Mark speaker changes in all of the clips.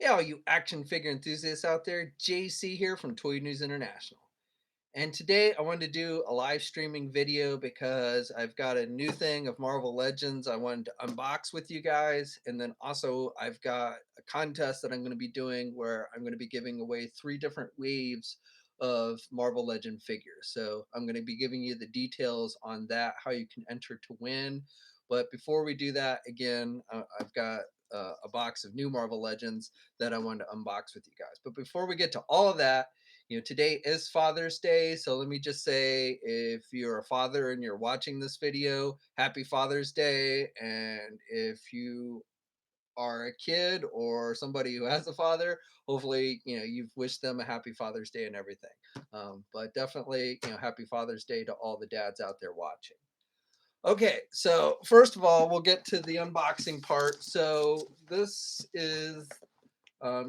Speaker 1: Hey, all you action figure enthusiasts out there, JC here from Toy News International. And today I wanted to do a live streaming video because I've got a new thing of Marvel Legends I wanted to unbox with you guys. And then also I've got a contest that I'm going to be doing where I'm going to be giving away 3 different waves of Marvel Legend figures. So I'm going to be giving you the details on that, how you can enter to win. But before we do that, again, I've got a box of new Marvel Legends that I wanted to unbox with you guys. But before we get to all of that, today is Father's Day. So let me just say, if you're a father and you're watching this video, happy Father's Day. And if you are a kid or somebody who has a father, hopefully, you've wished them a happy Father's Day and everything. But definitely, happy Father's Day to all the dads out there watching. Okay, so first of all, we'll get to the unboxing part. So this is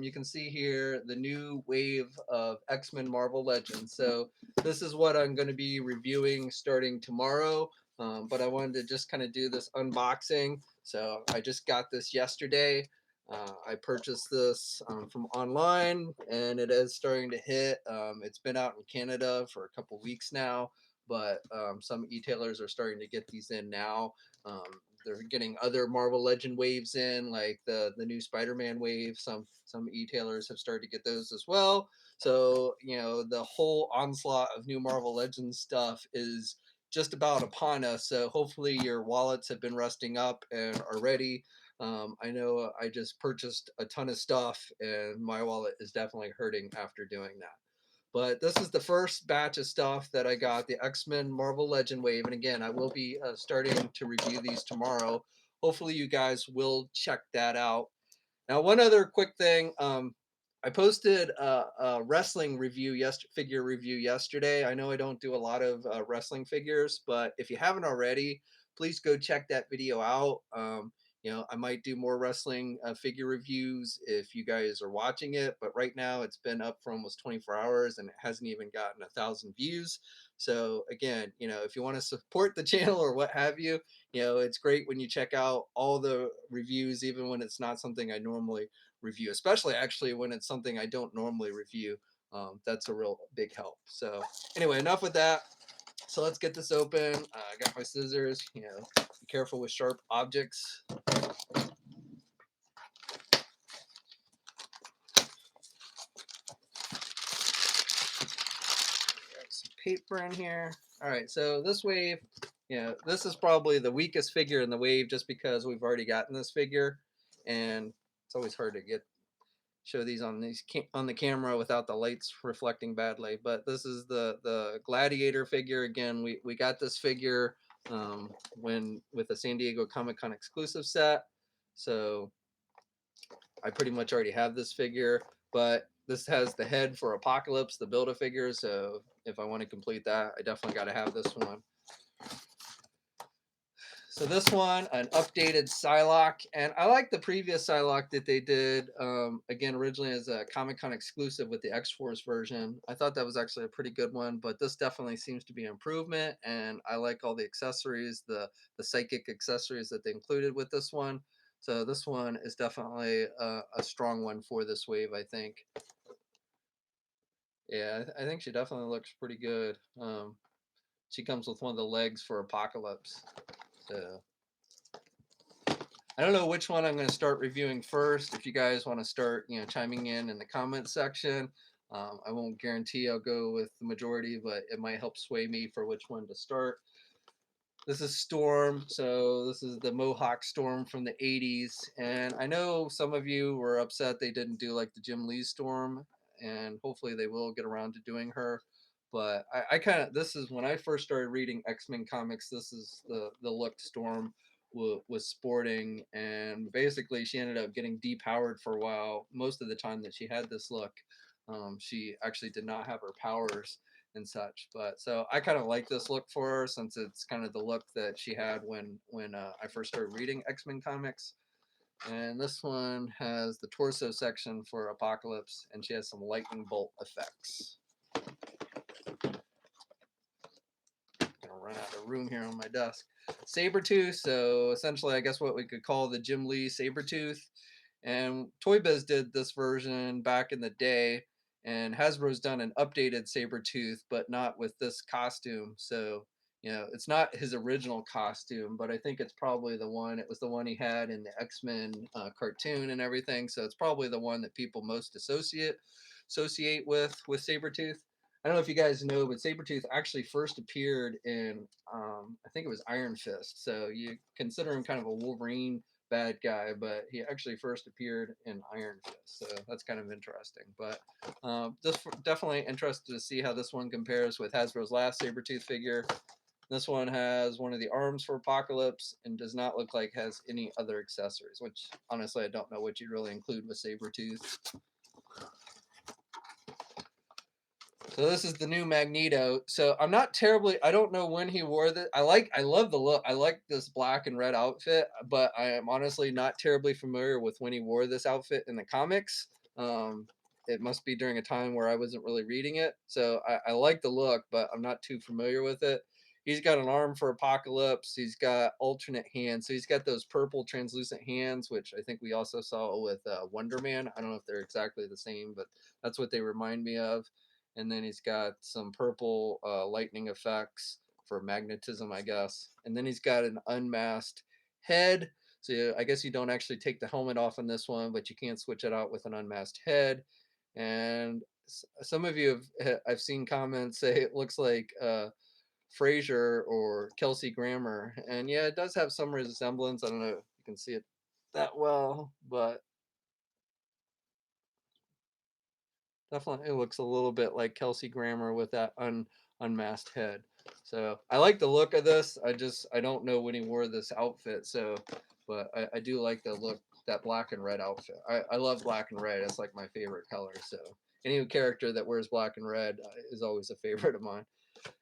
Speaker 1: you can see here the new wave of X-Men Marvel Legends. So this is what I'm going to be reviewing starting tomorrow. But I wanted to just kind of do this unboxing. So I just got this yesterday. I purchased this from online, and it is starting to hit. It's been out in Canada for a couple weeks now, but some e-tailers are starting to get these in now. Um, they're getting other Marvel Legend waves in, like the new Spider-Man wave. Some e-tailers have started to get those as well. So the whole onslaught of new Marvel Legends stuff is just about upon us. So hopefully your wallets have been resting up and are ready. I know I just purchased a ton of stuff, and my wallet is definitely hurting after doing that. But this is the first batch of stuff that I got, the X-Men Marvel Legend Wave. And again, I will be starting to review these tomorrow. Hopefully you guys will check that out. Now, one other quick thing. I posted a wrestling review, figure review yesterday. I know I don't do a lot of wrestling figures, but if you haven't already, please go check that video out. I might do more wrestling figure reviews if you guys are watching it, but right now it's been up for almost 24 hours and it hasn't even gotten 1,000 views. So again, if you want to support the channel or what have you, it's great when you check out all the reviews, even when it's not something I normally review, especially actually when it's something I don't normally review. That's a real big help. So anyway, enough with that. So let's get this open. I got my scissors. Be careful with sharp objects. Got some paper in here. All right, so this wave, this is probably the weakest figure in the wave just because we've already gotten this figure, and it's always hard to show these on the camera without the lights reflecting badly. But this is the Gladiator figure. Again, we got this figure when with the San Diego Comic-Con exclusive set. So I pretty much already have this figure, but this has the head for Apocalypse, the Build-A-Figure. So if I want to complete that, I definitely got to have this one. So this one, an updated Psylocke, and I like the previous Psylocke that they did, again, originally as a Comic-Con exclusive with the X-Force version. I thought that was actually a pretty good one, but this definitely seems to be an improvement, and I like all the accessories, the psychic accessories that they included with this one. So this one is definitely a strong one for this wave, I think. Yeah, I think she definitely looks pretty good. She comes with one of the legs for Apocalypse. So I don't know which one I'm going to start reviewing first. If you guys want to start, chiming in the comment section, I won't guarantee I'll go with the majority, but it might help sway me for which one to start. This is Storm. So this is the Mohawk Storm from the 80s. And I know some of you were upset they didn't do like the Jim Lee Storm, and hopefully they will get around to doing her. But I kind of, this is when I first started reading X-Men comics, this is the look Storm was sporting. And basically she ended up getting depowered for a while. Most of the time that she had this look, she actually did not have her powers and such. But so I kind of like this look for her since it's kind of the look that she had when I first started reading X-Men comics. And this one has the torso section for Apocalypse, and she has some lightning bolt effects. Gonna run out of room here on my desk. Sabretooth, so essentially I guess what we could call the Jim Lee Sabretooth. And Toy Biz did this version back in the day, and Hasbro's done an updated Sabretooth, but not with this costume. So, it's not his original costume, but I think it's probably the one. It was the one he had in the X-Men cartoon and everything. So it's probably the one that people most associate with Sabretooth. I don't know if you guys know, but Sabretooth actually first appeared in I think it was Iron Fist. So you consider him kind of a Wolverine bad guy, but he actually first appeared in Iron Fist. So that's kind of interesting. But just definitely interested to see how this one compares with Hasbro's last Sabretooth figure. This one has one of the arms for Apocalypse and does not look like has any other accessories, which honestly I don't know what you really include with Sabretooth. So this is the new Magneto. So I'm not terribly. I don't know when he wore this. I love the look. I like this black and red outfit, but I am honestly not terribly familiar with when he wore this outfit in the comics. Um, it must be during a time where I wasn't really reading it. So I like the look, but I'm not too familiar with it. He's got an arm for Apocalypse. He's got alternate hands. So he's got those purple translucent hands, which I think we also saw with Wonder Man. I don't know if they're exactly the same, but that's what they remind me of. And then he's got some purple lightning effects for magnetism, I guess. And then he's got an unmasked head. So I guess you don't actually take the helmet off on this one, but you can switch it out with an unmasked head. And some of you I've seen comments say it looks like Frasier or Kelsey Grammer, and yeah, it does have some resemblance. I don't know if you can see it that well, but definitely, it looks a little bit like Kelsey Grammer with that unmasked head. So I like the look of this. I don't know when he wore this outfit. So, but I do like the look, that black and red outfit. I love black and red. It's like my favorite color. So any character that wears black and red is always a favorite of mine.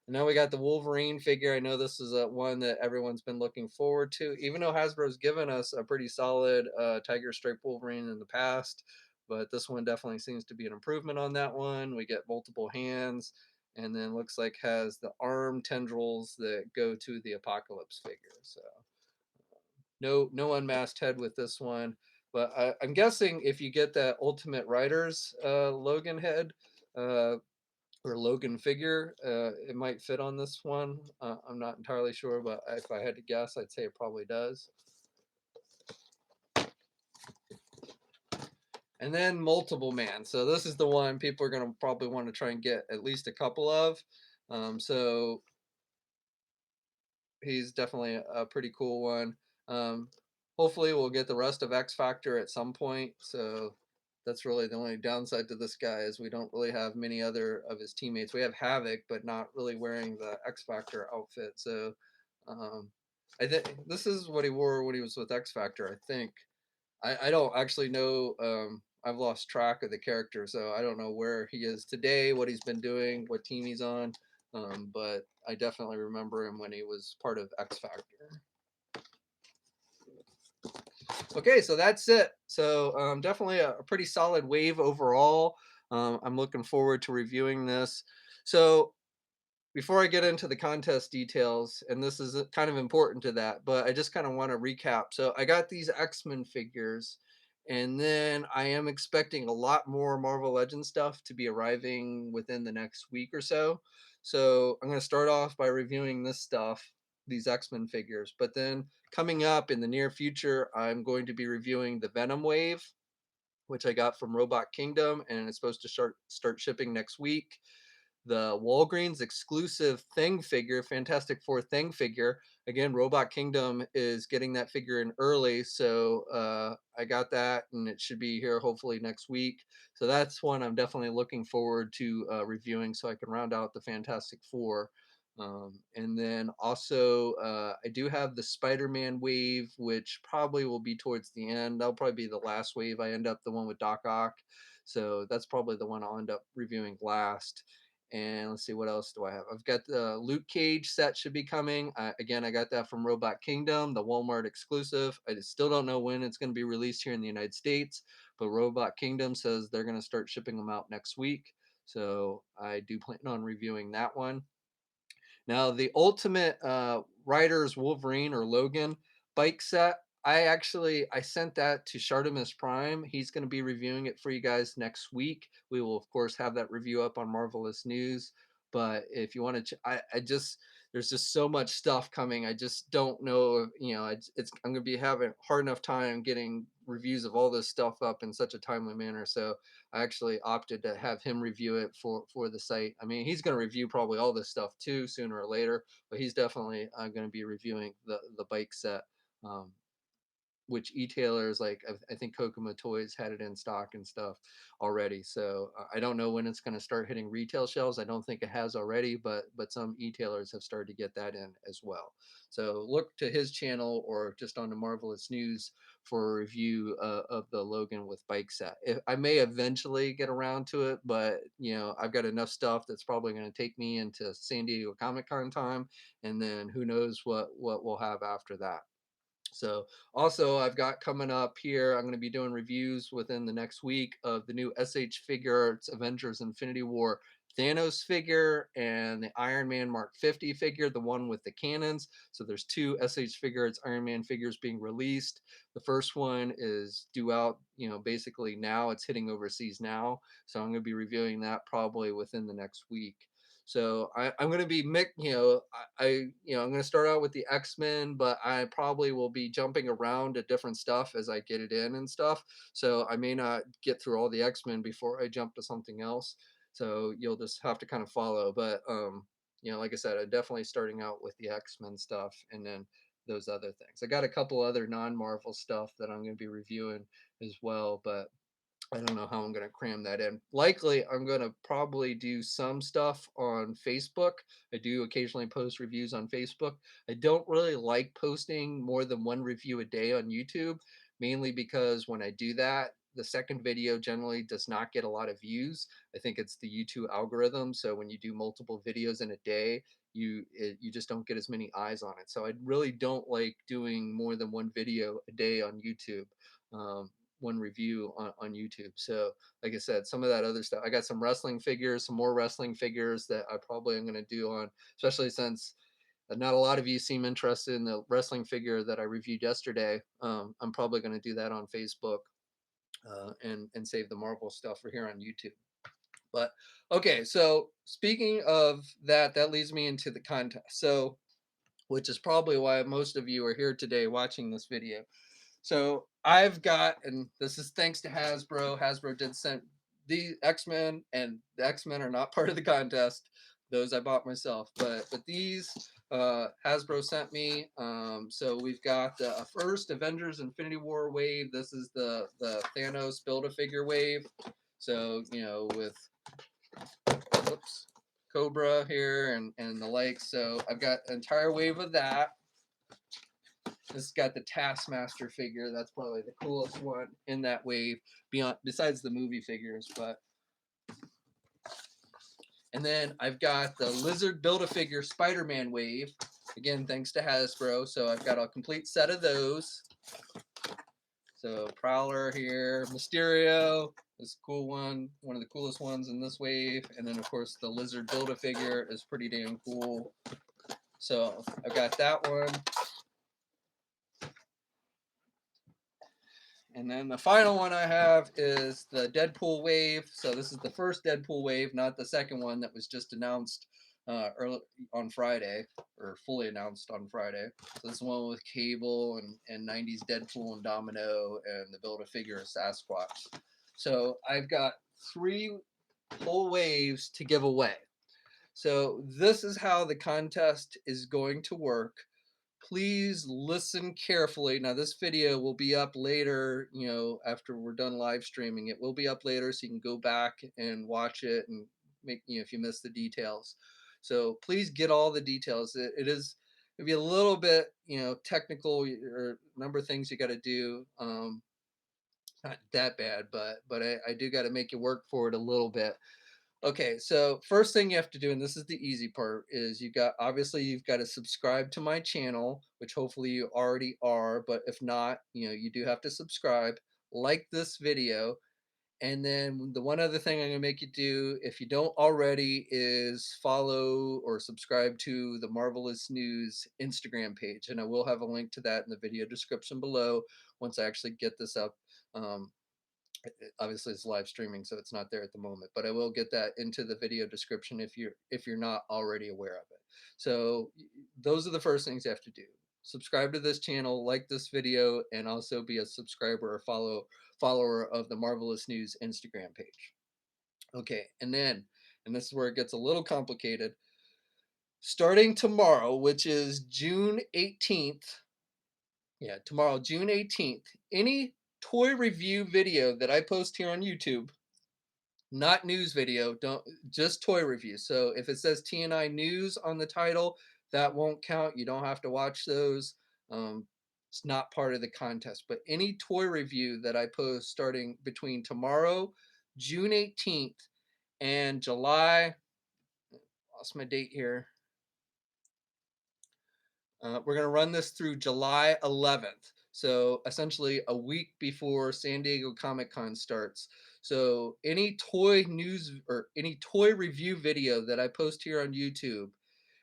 Speaker 1: And now we got the Wolverine figure. I know this is one that everyone's been looking forward to, even though Hasbro's given us a pretty solid Tiger Stripe Wolverine in the past. But this one definitely seems to be an improvement on that one. We get multiple hands, and then looks like has the arm tendrils that go to the Apocalypse figure. So no unmasked head with this one. But I'm guessing if you get that Ultimate Riders Logan head, uh, or Logan figure. It might fit on this one. I'm not entirely sure, but if I had to guess, I'd say it probably does. And then Multiple Man. So this is the one people are going to probably want to try and get at least a couple of. So he's definitely a pretty cool one. Um, Hopefully, we'll get the rest of X Factor at some point. So that's really the only downside to this guy is we don't really have many other of his teammates. We have Havoc, but not really wearing the X Factor outfit. So um, I think this is what he wore when he was with X Factor. I think I don't actually know. I've lost track of the character, so I don't know where he is today, what he's been doing, what team he's on. But I definitely remember him when he was part of X Factor. Okay, so that's it. So definitely a pretty solid wave overall. I'm looking forward to reviewing this. So before I get into the contest details, and this is kind of important to that, but I just kind of want to recap. So I got these X-Men figures, and then I am expecting a lot more Marvel Legends stuff to be arriving within the next week or so. So I'm going to start off by reviewing this stuff, these X-Men figures, but then coming up in the near future, I'm going to be reviewing the Venom Wave, which I got from Robot Kingdom, and it's supposed to start shipping next week. The Walgreens exclusive Thing figure, Fantastic Four Thing figure. Again, Robot Kingdom is getting that figure in early, so I got that, and it should be here hopefully next week. So that's one I'm definitely looking forward to reviewing, so I can round out the Fantastic Four. And then also, I do have the Spider-Man wave, which probably will be towards the end. That'll probably be the last wave. I end up the one with Doc Ock, so that's probably the one I'll end up reviewing last. And let's see, what else do I have? I've got the Luke Cage set should be coming. Again, I got that from Robot Kingdom, the Walmart exclusive. I still don't know when it's going to be released here in the United States, but Robot Kingdom says they're going to start shipping them out next week. So I do plan on reviewing that one. Now, the Ultimate Riders Wolverine or Logan bike set, I sent that to Shartimus Prime. He's going to be reviewing it for you guys next week. We will of course have that review up on Marvelous News. But if you want to, I just there's just so much stuff coming. I just don't know. I'm going to be having hard enough time getting reviews of all this stuff up in such a timely manner. So I actually opted to have him review it for the site. I mean, he's going to review probably all this stuff too sooner or later, but he's definitely going to be reviewing the bike set. Um, which e-tailers like I think Kokomo Toys had it in stock and stuff already. So I don't know when it's going to start hitting retail shelves. I don't think it has already, but some e-tailers have started to get that in as well. So look to his channel or just on the Marvelous News for a review of the Logan with bike set. I may eventually get around to it, but I've got enough stuff that's probably going to take me into San Diego Comic Con time, and then who knows what we'll have after that. So also I've got coming up here, I'm going to be doing reviews within the next week of the new SH Figure Avengers Infinity War Thanos figure and the Iron Man Mark 50 figure, the one with the cannons. So there's two SH Figure Iron Man figures being released. The first one is due out, basically now. It's hitting overseas now. So I'm going to be reviewing that probably within the next week. So I'm going to be I'm going to start out with the X-Men, but I probably will be jumping around to different stuff as I get it in and stuff. So I may not get through all the X-Men before I jump to something else. So you'll just have to kind of follow. But like I said, I'm definitely starting out with the X-Men stuff and then those other things. I got a couple other non-Marvel stuff that I'm going to be reviewing as well, but I don't know how I'm going to cram that in. Likely, I'm going to probably do some stuff on Facebook. I do occasionally post reviews on Facebook. I don't really like posting more than one review a day on YouTube, mainly because when I do that, the second video generally does not get a lot of views. I think it's the YouTube algorithm. So when you do multiple videos in a day, you just don't get as many eyes on it. So I really don't like doing more than one video a day on YouTube. One review on YouTube. So, like I said, some of that other stuff. I got some wrestling figures, some more wrestling figures that I probably am going to do on, especially since not a lot of you seem interested in the wrestling figure that I reviewed yesterday. I'm probably going to do that on Facebook and save the Marvel stuff for here on YouTube. But okay, so speaking of that, that leads me into the contest. So, which is probably why most of you are here today watching this video. So I've got, and this is thanks to Hasbro. Hasbro did send the X-Men, and the X-Men are not part of the contest. Those I bought myself, but these Hasbro sent me. So we've got the first Avengers Infinity War wave. This is the Thanos Build-A-Figure wave. So with whoops, Cobra here and the like. So I've got an entire wave of that. This has got the Taskmaster figure. That's probably the coolest one in that wave, besides the movie figures. And then I've got the Lizard Build-A-Figure Spider-Man wave. Again, thanks to Hasbro. So I've got a complete set of those. So Prowler here, Mysterio, this cool one of the coolest ones in this wave. And then of course the Lizard Build-A-Figure is pretty damn cool. So I've got that one. And then the final one I have is the Deadpool wave. So this is the first Deadpool wave, not the second one that was just announced early on Friday, or fully announced on Friday. So this one with Cable and 90s Deadpool and Domino and the Build-A-Figure Sasquatch. So I've got 3 whole waves to give away. So this is how the contest is going to work. Please listen carefully. Now, this video will be up later, after we're done live streaming. It will be up later, so you can go back and watch it and make, if you miss the details. So please get all the details. It'll be a little bit, technical, or a number of things you got to do. Not that bad, but I do got to make you work for it a little bit. Okay, so first thing you have to do, and this is the easy part, is you've got to subscribe to my channel, which hopefully you already are, but if not, you do have to subscribe, like this video, And then the one other thing I'm gonna make you do, if you don't already, is follow or subscribe to the Marvelous News Instagram page. And I will have a link to that in the video description below once I actually get this up. Um, Obviously it's live streaming, so it's not there at the moment, but I will get that into the video description if you're not already aware of it. So those are the first things you have to do: subscribe to this channel, like this video, and also be a subscriber or follower of the Marvelous News Instagram page. Okay, and this is where it gets a little complicated. Starting tomorrow, which is June 18th, yeah, tomorrow, June 18th, any toy review video that I post here on YouTube, not news video, don't, just toy review. So if it says TNI News on the title, that won't count. You don't have to watch those. Um, it's not part of the contest. But any toy review that I post starting between tomorrow, June 18th, and July, lost my date here. We're going to run this through July 11th. So essentially a week before San Diego Comic Con starts. So any toy news or any toy review video that I post here on YouTube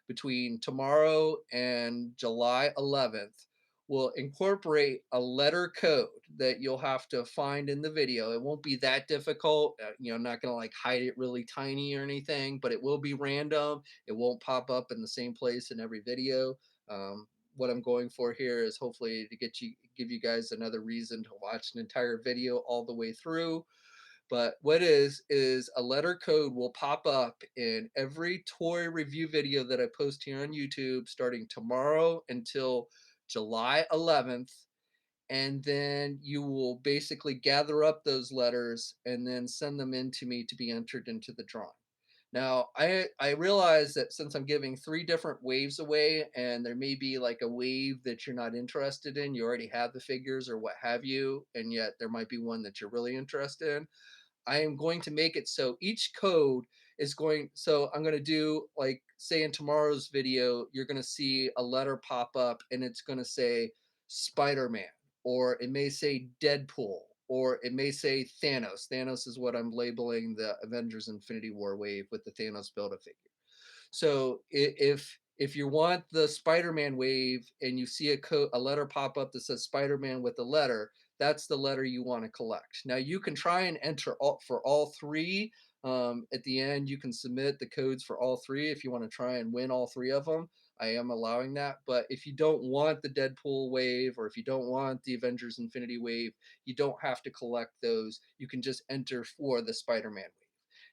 Speaker 1: between tomorrow and July 11th will incorporate a letter code that you'll have to find in the video. It won't be that difficult. I'm not going to like hide it really tiny or anything, but it will be random. It won't pop up in the same place in every video. Um, what I'm going for here is hopefully to give you guys another reason to watch an entire video all the way through. But what is a letter code will pop up in every toy review video that I post here on YouTube starting tomorrow until July 11th. And then you will basically gather up those letters and then send them in to me to be entered into the drawing. Now, I realize that since I'm giving three different waves away, and there may be like a wave that you're not interested in, you already have the figures or what have you, and yet there might be one that you're really interested in. I am going to make it so each code is going, so I'm going to do like, say in tomorrow's video, you're going to see a letter pop up and it's going to say Spider-Man, or it may say Deadpool, or it may say Thanos. Thanos is what I'm labeling the Avengers Infinity War wave with the Thanos Build-A-Figure. So if you want the Spider-Man wave and you see a letter pop up that says Spider-Man with a letter, that's the letter you want to collect. Now you can try and enter for all three. At the end, you can submit the codes for all three if you want to try and win all three of them. I am allowing that. But if you don't want the Deadpool wave, or if you don't want the Avengers Infinity wave, you don't have to collect those. You can just enter for the Spider-Man wave.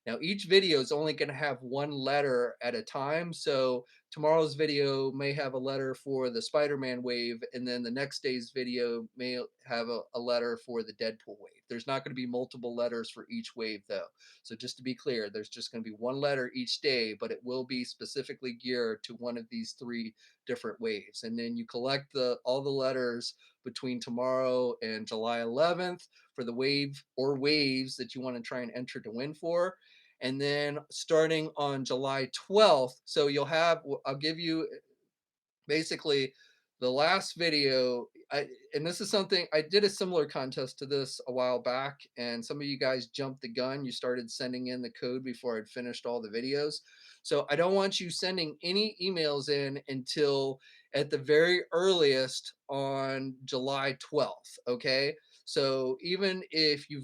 Speaker 1: Now, each video is only going to have one letter at a time. So tomorrow's video may have a letter for the Spider-Man wave, and then the next day's video may have a letter for the Deadpool wave. There's not going to be multiple letters for each wave, though. So just to be clear, there's just going to be one letter each day, but it will be specifically geared to one of these three different waves. And then you collect all the letters between tomorrow and July 11th for the wave or waves that you want to try and enter to win for. And then starting on July 12th, so I'll give you basically the last video. And this is something I did a similar contest to this a while back, and some of you guys jumped the gun. You started sending in the code before I'd finished all the videos. So I don't want you sending any emails in until at the very earliest on July 12th. Okay. So even if you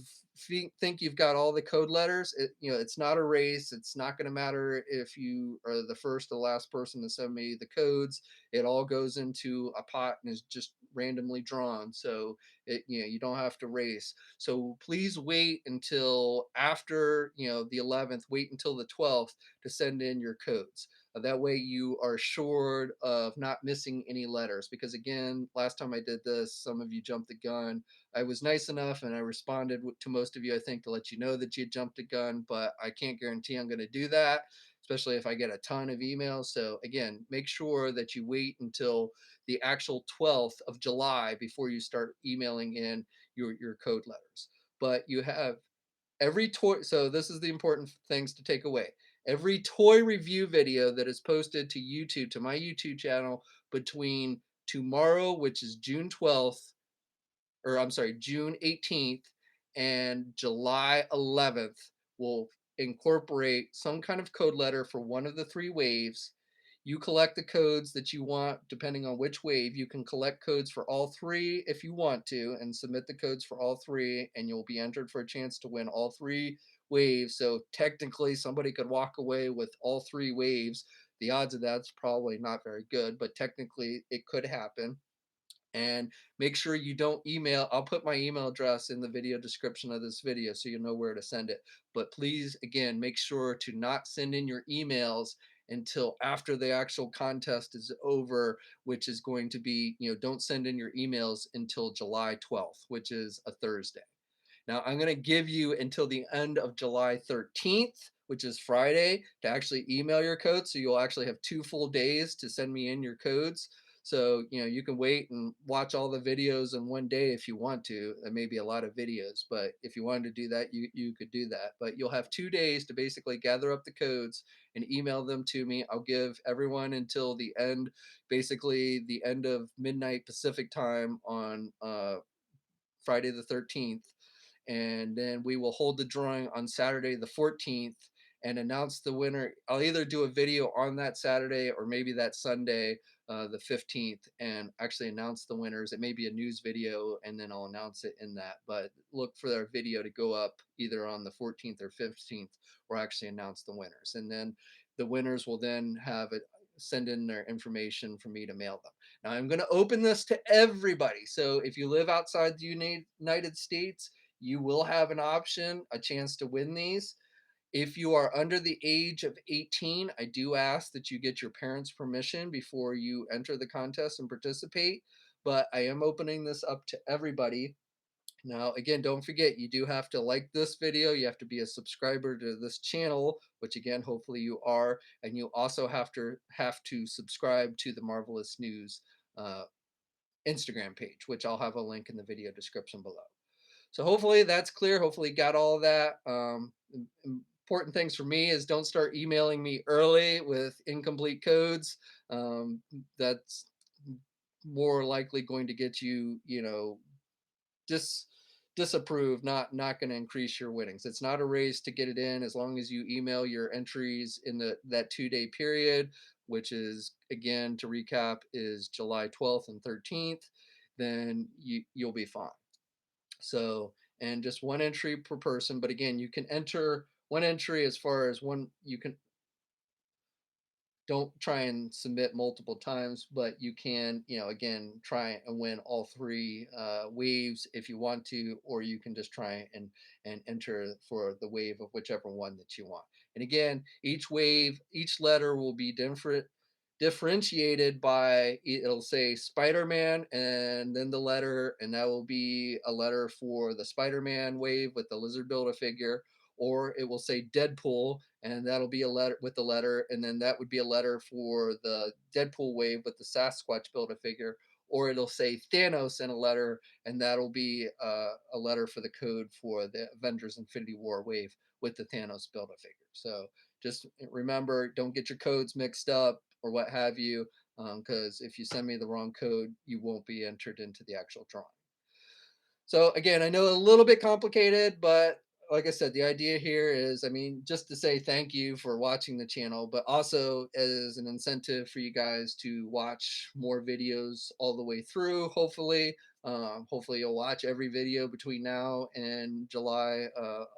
Speaker 1: think you've got all the code letters, it's not a race. It's not going to matter if you are the first or last person to send me the codes. It all goes into a pot and is just randomly drawn. So you don't have to race. So please wait until after, the 11th, wait until the 12th to send in your codes. That way you are assured of not missing any letters, because again, last time I did this, some of you jumped the gun. I was nice enough and I responded to most of you, I think, to let you know that you jumped a gun, but I can't guarantee I'm going to do that, especially if I get a ton of emails. So again, make sure that you wait until the actual 12th of July before you start emailing in your code letters. But you have every toy. So this is the important things to take away. Every toy review video that is posted to YouTube, to my YouTube channel, between tomorrow, which is June 12th, or I'm sorry, June 18th, and July 11th will incorporate some kind of code letter for one of the three waves. You collect the codes that you want depending on which wave. You can collect codes for all three if you want to and submit the codes for all three, and you'll be entered for a chance to win all three waves. So technically, somebody could walk away with all three waves. The odds of that's probably not very good, but technically it could happen. And make sure you don't email. I'll put my email address in the video description of this video so you know where to send it. But please, again, make sure to not send in your emails until after the actual contest is over, which is going to be, don't send in your emails until July 12th, which is a Thursday. Now, I'm going to give you until the end of July 13th, which is Friday, to actually email your codes. So you'll actually have 2 full days to send me in your codes. So, you can wait and watch all the videos in one day if you want to. There may be a lot of videos, but if you wanted to do that, you could do that. But you'll have 2 days to basically gather up the codes and email them to me. I'll give everyone until the end, basically the end of midnight Pacific time on Friday the 13th, and then we will hold the drawing on Saturday the 14th and announce the winner. I'll either do a video on that Saturday or maybe that Sunday, the 15th, and actually announce the winners. It may be a news video, and then I'll announce it in that. But look for our video to go up either on the 14th or 15th, or actually announce the winners. And then the winners will then have it send in their information for me to mail them. Now I'm going to open this to everybody. So if you live outside the United States, you will have an option, a chance to win these. If you are under the age of 18, I do ask that you get your parents' permission before you enter the contest and participate. But I am opening this up to everybody. Now, again, don't forget, you do have to like this video. You have to be a subscriber to this channel, which again, hopefully you are. And you also have to subscribe to the Marvelous News uh, Instagram page, which I'll have a link in the video description below. So hopefully that's clear. Hopefully you got all of that. Important things for me is don't start emailing me early with incomplete codes. That's more likely going to get you, dis disapproved, not going to increase your winnings. It's not a race to get it in. As long as you email your entries in that 2 day period, which is, again, to recap, is July 12th and 13th, then you'll be fine. So, and just one entry per person. But again, you can enter one entry as far as one. You can don't try and submit multiple times, but you can, again, try and win all three waves if you want to, or you can just try and enter for the wave of whichever one that you want. And again, each wave, each letter will be differentiated by, it'll say Spider-Man and then the letter, and that will be a letter for the Spider-Man wave with the lizard Build-A-Figure, or it will say Deadpool, and that'll be a letter with the letter, and then that would be a letter for the Deadpool wave with the Sasquatch Build-A-Figure, or it'll say Thanos in a letter, and that'll be a letter for the code for the Avengers Infinity War wave with the Thanos Build-A-Figure. So just remember, don't get your codes mixed up or what have you, because if you send me the wrong code, you won't be entered into the actual drawing. So again, I know a little bit complicated, but like I said, the idea here is, I mean, just to say thank you for watching the channel, but also as an incentive for you guys to watch more videos all the way through. Hopefully you'll watch every video between now and July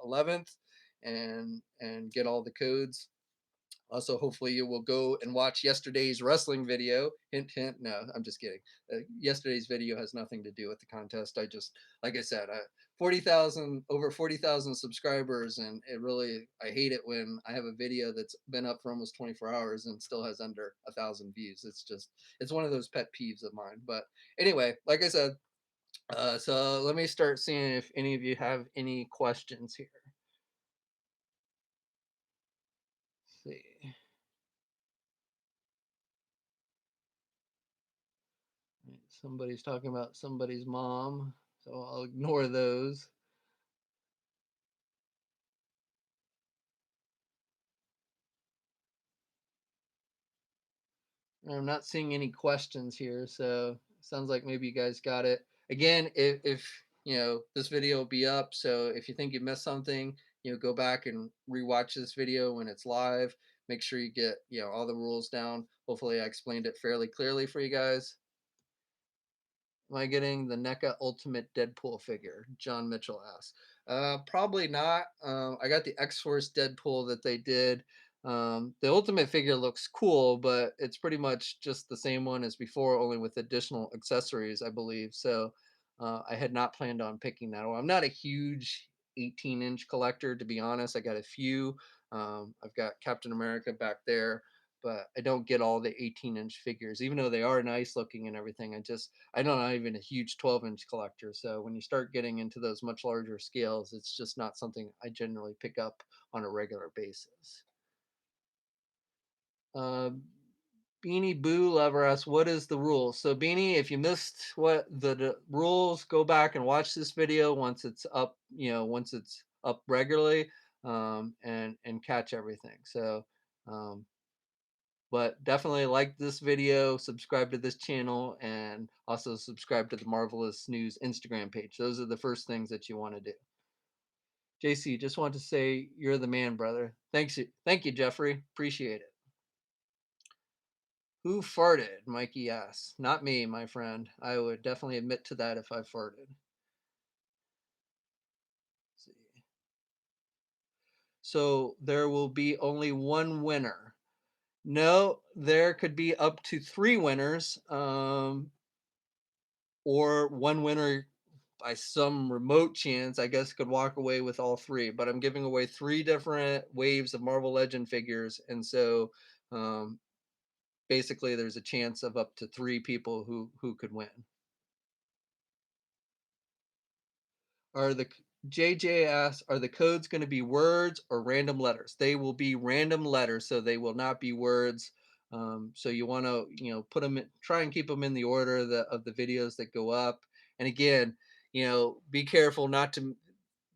Speaker 1: 11th, and get all the codes. Also, hopefully you will go and watch yesterday's wrestling video. Hint, hint. No, I'm just kidding. Yesterday's video has nothing to do with the contest. Like I said, 40,000, over 40,000 subscribers, and I hate it when I have a video that's been up for almost 24 hours and still has under 1,000 views. It's one of those pet peeves of mine. But anyway, like I said, so let me start seeing if any of you have any questions here. Let's see. Somebody's talking about somebody's mom, so I'll ignore those. I'm not seeing any questions here, so sounds like maybe you guys got it. Again, if this video will be up. So if you think you missed something, go back and rewatch this video when it's live. Make sure you get, all the rules down. Hopefully I explained it fairly clearly for you guys. Am I getting the NECA Ultimate Deadpool figure? John Mitchell asks. Probably not. I got the X Force Deadpool that they did. The Ultimate figure looks cool, but it's pretty much just the same one as before, only with additional accessories, I believe. So I had not planned on picking that one. I'm not a huge 18-inch collector, to be honest. I got a few. I've got Captain America back there, but I don't get all the 18-inch figures, even though they are nice looking and everything. I'm not even a huge 12-inch collector. So when you start getting into those much larger scales, it's just not something I generally pick up on a regular basis. Uh, Beanie Boo Lover asks, "What is the rule?" So Beanie, if you missed what the rules, go back and watch this video once it's up. Once it's up regularly, and catch everything. So um, but definitely like this video, subscribe to this channel, and also subscribe to the Marvelous News Instagram page. Those are the first things that you want to do. JC, just want to say you're the man, brother. Thank you, Jeffrey. Appreciate it. Who farted? Mikey asks. Not me, my friend. I would definitely admit to that if I farted. Let's see. So there will be only one winner. No, there could be up to three winners, or one winner by some remote chance, I guess, could walk away with all three. But I'm giving away three different waves of Marvel Legend figures, and so um, basically, there's a chance of up to three people who could win. Are the JJ asks, are the codes going to be words or random letters? They will be random letters, so they will not be words. So you want to, put them in, try and keep them in the order of the videos that go up. And again, be careful not to.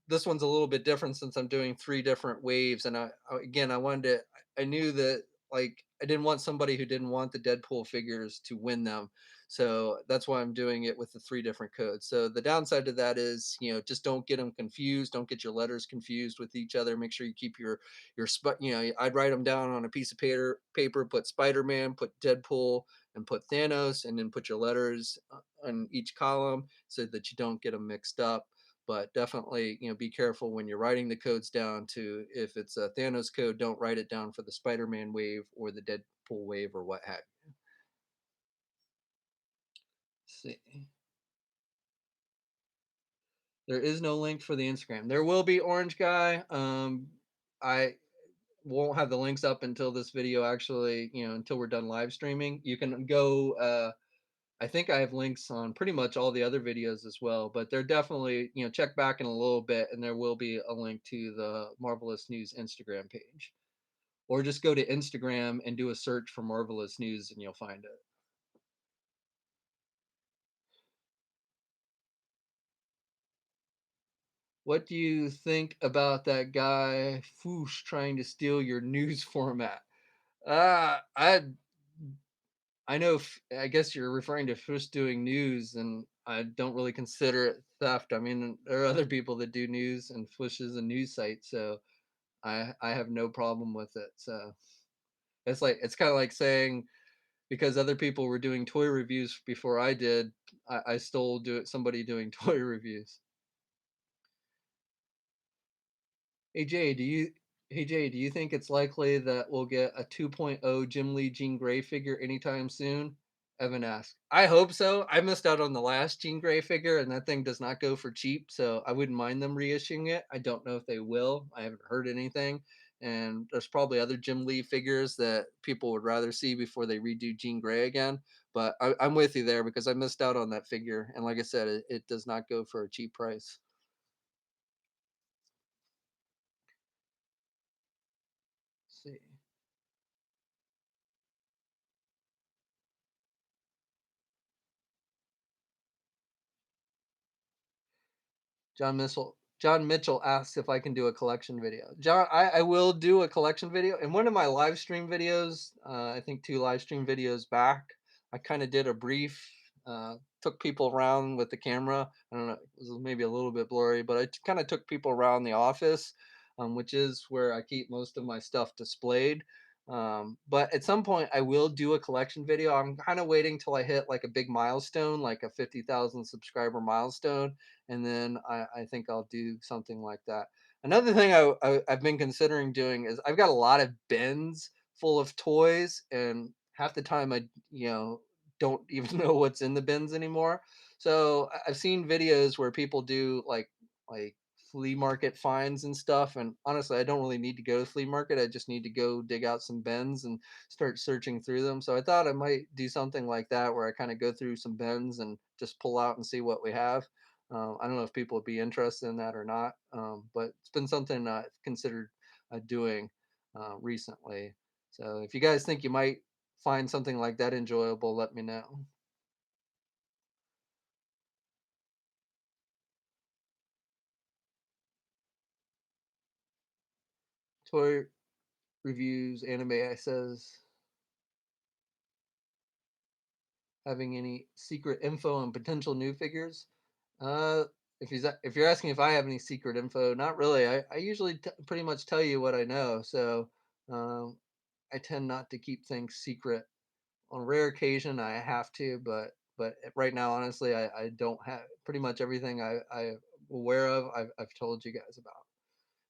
Speaker 1: This one's a little bit different since I'm doing three different waves, and again, I wanted to. I knew that, like, I didn't want somebody who didn't want the Deadpool figures to win them, so that's why I'm doing it with the three different codes. So the downside to that is, just don't get them confused. Don't get your letters confused with each other. Make sure you keep I'd write them down on a piece of paper, put Spider-Man, put Deadpool, and put Thanos, and then put your letters on each column so that you don't get them mixed up. But definitely, be careful when you're writing the codes down. To If it's a Thanos code, don't write it down for the Spider-Man wave or the Deadpool wave or what have you. See, there is no link for the Instagram. There will be, Orange Guy. I won't have the links up until this video actually, until we're done live streaming. You can go. I think I have links on pretty much all the other videos as well, but they're definitely, check back in a little bit and there will be a link to the Marvelous News Instagram page. Or just go to Instagram and do a search for Marvelous News and you'll find it. What do you think about that guy Foosh trying to steal your news format? Uh, I I know. I guess you're referring to Foosh doing news, and I don't really consider it theft. I mean, there are other people that do news, and Foosh is a news site, so I have no problem with it. So it's kind of like saying, because other people were doing toy reviews before I did, I stole somebody doing toy reviews. Hey Jay, do you Hey Jay, do you think it's likely that we'll get a 2.0 Jim Lee Jean Grey figure anytime soon? Evan asked. I hope so. I missed out on the last Jean Grey figure, and that thing does not go for cheap, so I wouldn't mind them reissuing it. I don't know if they will. I haven't heard anything. And there's probably other Jim Lee figures that people would rather see before they redo Jean Grey again. But I'm with you there because I missed out on that figure. And like I said, it does not go for a cheap price. Let's see. John Mitchell asks if I can do a collection video. John, I will do a collection video. In one of my live stream videos, I think two live stream videos back, I kind of did a brief, took people around with the camera. I don't know, it was maybe a little bit blurry, but I kind of took people around the office, which is where I keep most of my stuff displayed. But at some point, I will do a collection video. I'm kind of waiting till I hit like a big milestone, like a 50,000 subscriber milestone, and then I think I'll do something like that. Another thing I've been considering doing is I've got a lot of bins full of toys, and half the time don't even know what's in the bins anymore. So I've seen videos where people do like flea market finds and stuff, and honestly, I don't really need to go to the flea market. I just need to go dig out some bins and start searching through them. So I thought I might do something like that where I kind of go through some bins and just pull out and see what we have. I don't know if people would be interested in that or not, but it's been something I've considered doing recently. So if you guys think you might find something like that enjoyable, let me know. Toy reviews, anime says having any secret info on potential new figures. Uh, if you're asking if I have any secret info, not really. I usually pretty much tell you what I know, so um, I tend not to keep things secret. On rare occasion, I have to, but right now, honestly, I don't have pretty much everything I'm aware of. I've told you guys about.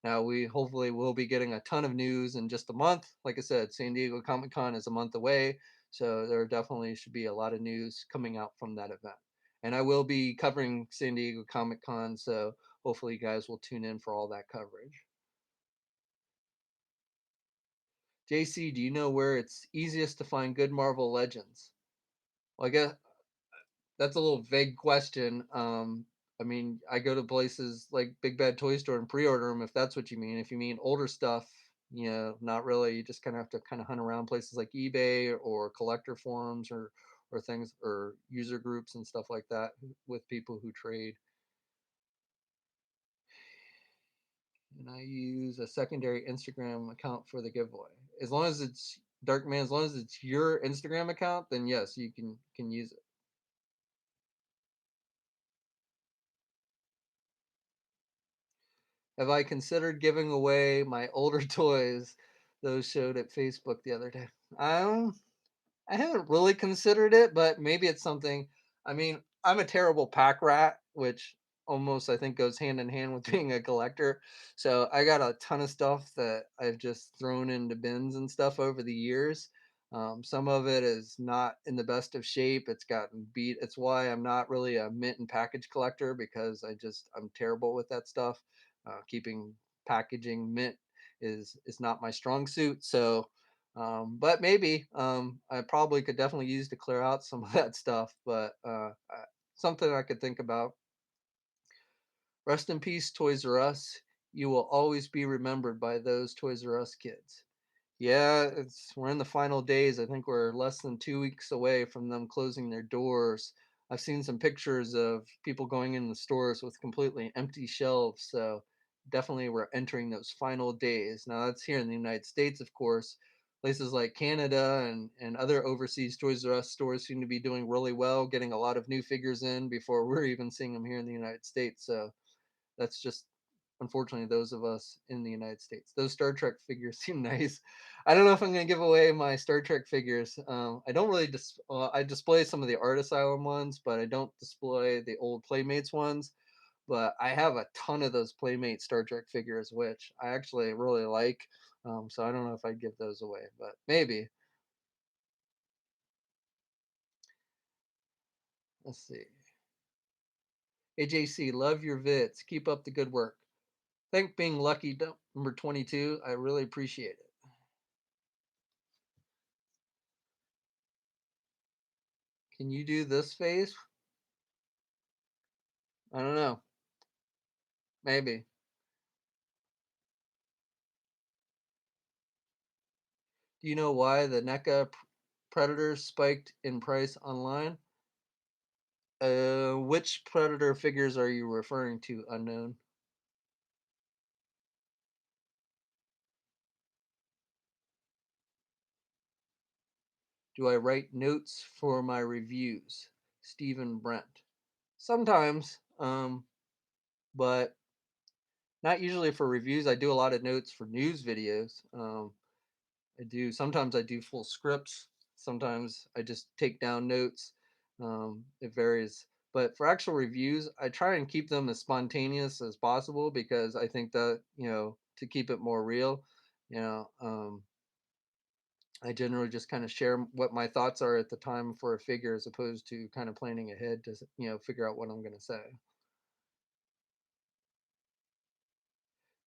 Speaker 1: Now we hopefully will be getting a ton of news in just a month. Like I said, San Diego Comic Con is a month away, so there definitely should be a lot of news coming out from that event. And I will be covering San Diego Comic Con, so hopefully you guys will tune in for all that coverage. JC, do you know where it's easiest to find good Marvel Legends? Well, I guess that's a little vague question. I mean, I go to places like Big Bad Toy Store and pre-order them if that's what you mean. If you mean older stuff, not really. You just kind of have to kind of hunt around places like eBay or collector forums or things or user groups and stuff like that with people who trade. And I use a secondary Instagram account for the giveaway. As long as it's Dark Man, as long as it's your Instagram account, then yes, you can use it. Have I considered giving away my older toys? Those showed at Facebook the other day. I haven't really considered it, but maybe it's something. I mean, I'm a terrible pack rat, which almost I think goes hand in hand with being a collector. So I got a ton of stuff that I've just thrown into bins and stuff over the years. Some of it is not in the best of shape. It's gotten beat. It's why I'm not really a mint and package collector because I'm terrible with that stuff. Keeping packaging mint is not my strong suit. So but maybe I probably could definitely use to clear out some of that stuff. But something I could think about. Rest in peace, Toys R Us. You will always be remembered by those Toys R Us kids. Yeah, we're in the final days. I think we're less than 2 weeks away from them closing their doors. I've seen some pictures of people going in the stores with completely empty shelves. So definitely we're entering those final days. Now that's here in the United States, of course. Places like Canada and other overseas Toys R Us stores seem to be doing really well, getting a lot of new figures in before we're even seeing them here in the United States. So that's just unfortunately those of us in the United States. Those Star Trek figures seem nice. I don't know if I'm going to give away my Star Trek figures. I don't really I display some of the Art Asylum ones, but I don't display the old Playmates ones. But I have a ton of those Playmate Star Trek figures, which I actually really like. So I don't know if I'd give those away, but maybe. Let's see. AJC, love your vids. Keep up the good work. Thank being lucky number 22. I really appreciate it. Can you do this face? I don't know. Maybe. Do you know why the NECA Predators spiked in price online? Which Predator figures are you referring to, unknown? Do I write notes for my reviews? Stephen Brent. Sometimes, but not usually for reviews. I do a lot of notes for news videos. Sometimes I do full scripts. Sometimes I just take down notes. It varies. But for actual reviews, I try and keep them as spontaneous as possible because I think that, to keep it more real, you know, um, I generally just kind of share what my thoughts are at the time for a figure as opposed to kind of planning ahead to, figure out what I'm going to say.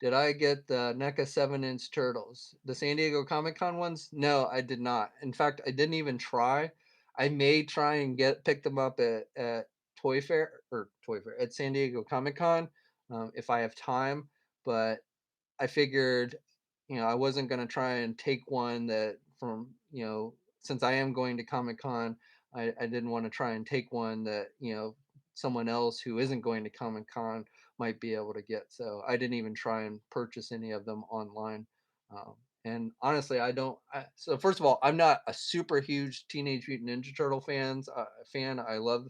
Speaker 1: Did I get the NECA 7-inch turtles? The San Diego Comic Con ones? No, I did not. In fact, I didn't even try. I may try and pick them up at Toy Fair at San Diego Comic Con, if I have time. But I figured, I wasn't gonna try and take one that from, since I am going to Comic Con, I didn't want to try and take one that, someone else who isn't going to Comic Con might be able to get. So I didn't even try and purchase any of them online. Um, and honestly, so first of all, I'm not a super huge Teenage Mutant Ninja Turtle fan. I love,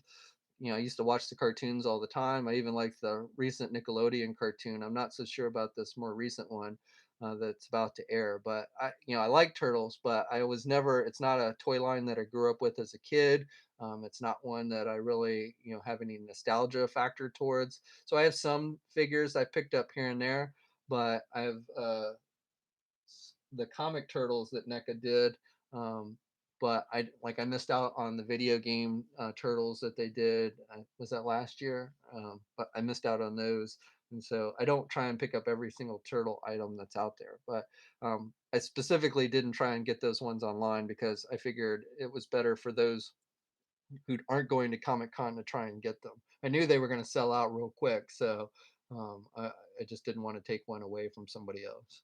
Speaker 1: I used to watch the cartoons all the time. I even like the recent Nickelodeon cartoon. I'm not so sure about this more recent one that's about to air, but I like Turtles, but I was never. It's not a toy line that I grew up with as a kid. It's not one that I really, have any nostalgia factor towards. So I have some figures I picked up here and there, but I have the comic turtles that NECA did. Um, but I missed out on the video game turtles that they did. Was that last year? But I missed out on those, and so I don't try and pick up every single turtle item that's out there. But I specifically didn't try and get those ones online because I figured it was better for those who aren't going to Comic Con to try and get them. I knew they were going to sell out real quick, so I just didn't want to take one away from somebody else.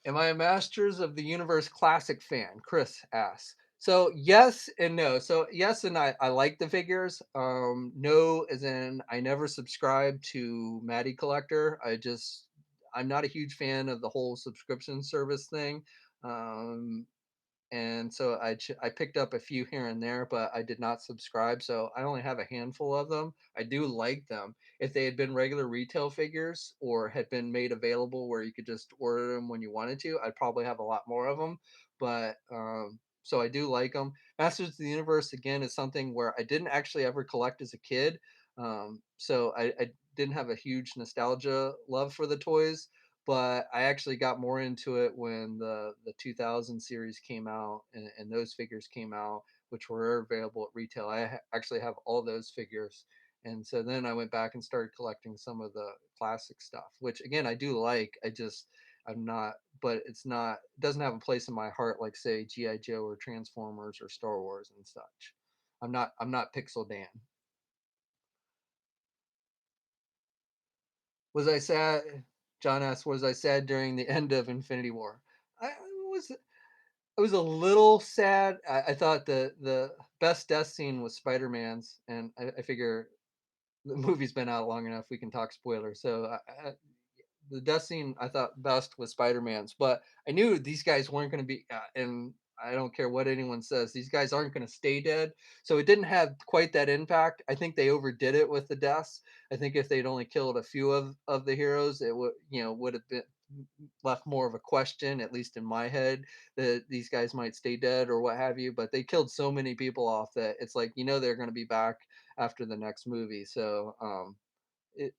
Speaker 1: Am I a Masters of the Universe Classic fan? Chris asks. So yes and no. So yes, and I like the figures. No, as in I never subscribed to Matty Collector. I'm not a huge fan of the whole subscription service thing. Um, and so I picked up a few here and there, but I did not subscribe, so I only have a handful of them. I do like them. If they had been regular retail figures or had been made available where you could just order them when you wanted to, I'd probably have a lot more of them. But so I do like them. Masters of the Universe again is something where I didn't actually ever collect as a kid, so I didn't have a huge nostalgia love for the toys, but I actually got more into it when the 2000 series came out and those figures came out, which were available at retail. Actually have all those figures, and so then I went back and started collecting some of the classic stuff, which again I do like. I'm not, but it's not. It doesn't have a place in my heart like say GI Joe or Transformers or Star Wars and such. I'm not Pixel Dan. Was I sad? John asked, "Was I sad during the end of Infinity War?" I was. I was a little sad. I thought the best death scene was Spider Man's, and I figure the movie's been out long enough. We can talk spoilers. So the death scene I thought best was Spider Man's, but I knew these guys weren't going to be. And I don't care what anyone says; these guys aren't going to stay dead. So it didn't have quite that impact. I think they overdid it with the deaths. I think if they'd only killed a few of the heroes, it would have been left more of a question, at least in my head, that these guys might stay dead or what have you. But they killed so many people off that it's like they're going to be back after the next movie. So it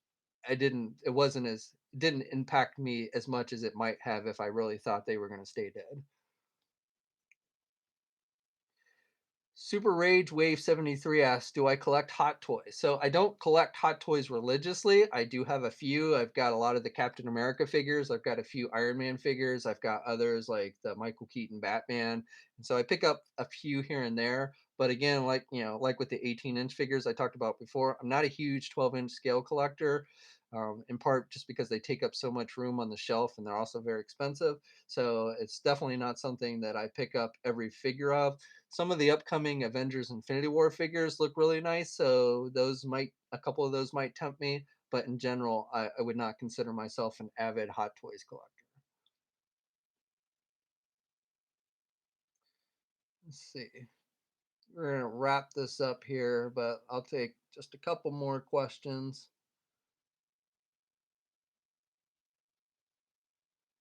Speaker 1: it wasn't as it didn't impact me as much as it might have if I really thought they were going to stay dead. Super Rage Wave 73 asks, "Do I collect hot toys?" So I don't collect hot toys religiously. I do have a few. I've got a lot of the Captain America figures. I've got a few Iron Man figures. I've got others like the Michael Keaton Batman. And so I pick up a few here and there. But again, like with the 18-inch figures I talked about before, I'm not a huge 12-inch scale collector. In part just because they take up so much room on the shelf and they're also very expensive. So it's definitely not something that I pick up every figure of. Some of the upcoming Avengers Infinity War figures look really nice, so a couple of those might tempt me. But in general, I would not consider myself an avid Hot Toys collector. Let's see. We're gonna wrap this up here, but I'll take just a couple more questions.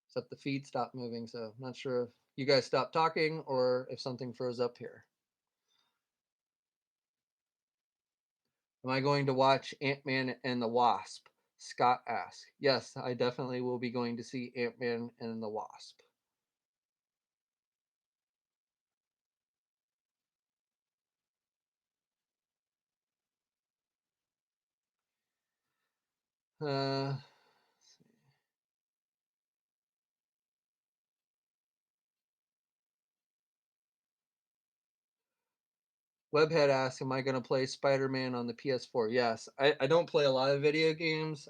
Speaker 1: Except the feed stopped moving, so I'm not sure if you guys stopped talking or if something froze up here. Am I going to watch Ant-Man and the Wasp? Scott asks. Yes, I definitely will be going to see Ant-Man and the Wasp. Uh, Webhead asks, "Am I going to play Spider-Man on the PS4?" Yes, I don't play a lot of video games,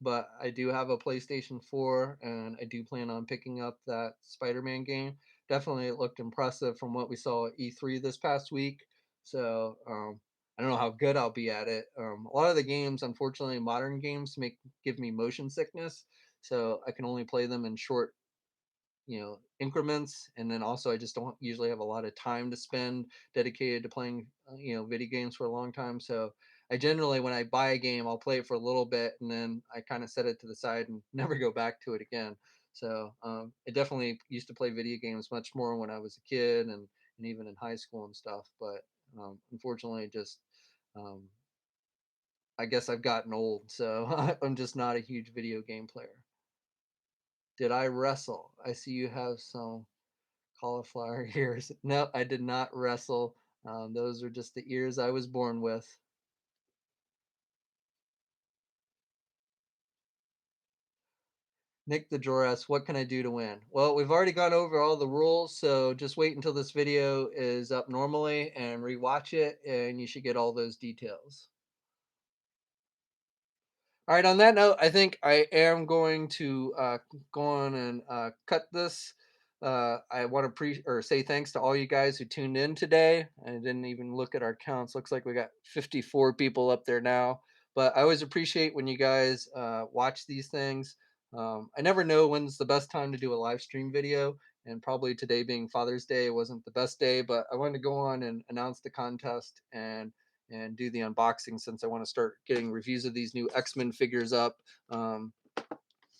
Speaker 1: but I do have a PlayStation 4, and I do plan on picking up that Spider-Man game. Definitely, it looked impressive from what we saw at E3 this past week. So I don't know how good I'll be at it. A lot of the games, unfortunately, modern games give me motion sickness, so I can only play them in short increments, and then also I just don't usually have a lot of time to spend dedicated to playing video games for a long time. So I generally, when I buy a game, I'll play it for a little bit and then I kind of set it to the side and never go back to it again. So I definitely used to play video games much more when I was a kid, and even in high school and stuff, but unfortunately just um, I guess I've gotten old, so I'm just not a huge video game player. Did I wrestle? I see you have some cauliflower ears. No, I did not wrestle. Those are just the ears I was born with. Nick the Drawer asks, "What can I do to win?" Well, we've already gone over all the rules, so just wait until this video is up normally and rewatch it, and you should get all those details. All right. On that note, I think I am going to go on and cut this. I want to say thanks to all you guys who tuned in today. I didn't even look at our counts. Looks like we got 54 people up there now. But I always appreciate when you guys watch these things. I never know when's the best time to do a live stream video, and probably today being Father's Day wasn't the best day. But I wanted to go on and announce the contest and do the unboxing, since I want to start getting reviews of these new X-Men figures up um,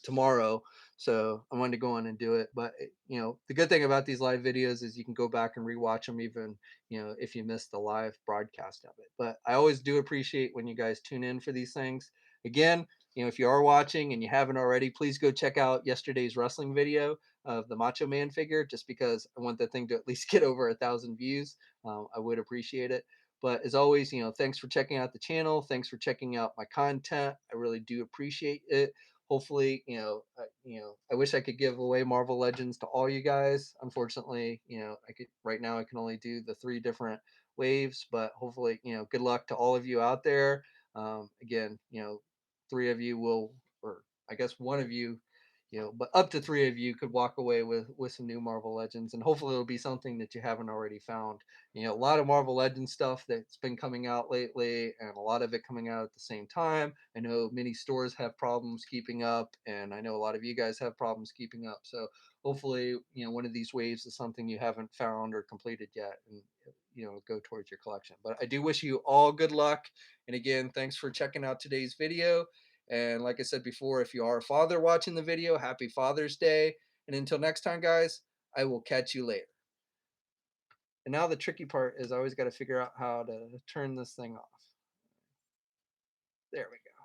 Speaker 1: tomorrow. So I wanted to go on and do it. But the good thing about these live videos is you can go back and rewatch them, even if you missed the live broadcast of it. But I always do appreciate when you guys tune in for these things. Again, if you are watching and you haven't already, please go check out yesterday's wrestling video of the Macho Man figure, just because I want that thing to at least get over 1,000 views. I would appreciate it. But as always, thanks for checking out the channel. Thanks for checking out my content. I really do appreciate it. Hopefully, I wish I could give away Marvel Legends to all you guys. Unfortunately, I could right now I can only do the three different waves, but hopefully, good luck to all of you out there. Again, three of you will, or I guess one of you, but up to three of you could walk away with some new Marvel Legends, and hopefully it'll be something that you haven't already found. A lot of Marvel Legends stuff that's been coming out lately, and a lot of it coming out at the same time. I know many stores have problems keeping up, and I know a lot of you guys have problems keeping up. So hopefully, one of these waves is something you haven't found or completed yet, and go towards your collection. But I do wish you all good luck. And again, thanks for checking out today's video. And like I said before, if you are a father watching the video, happy Father's Day. And until next time, guys, I will catch you later. And now the tricky part is I always got to figure out how to turn this thing off. There we go.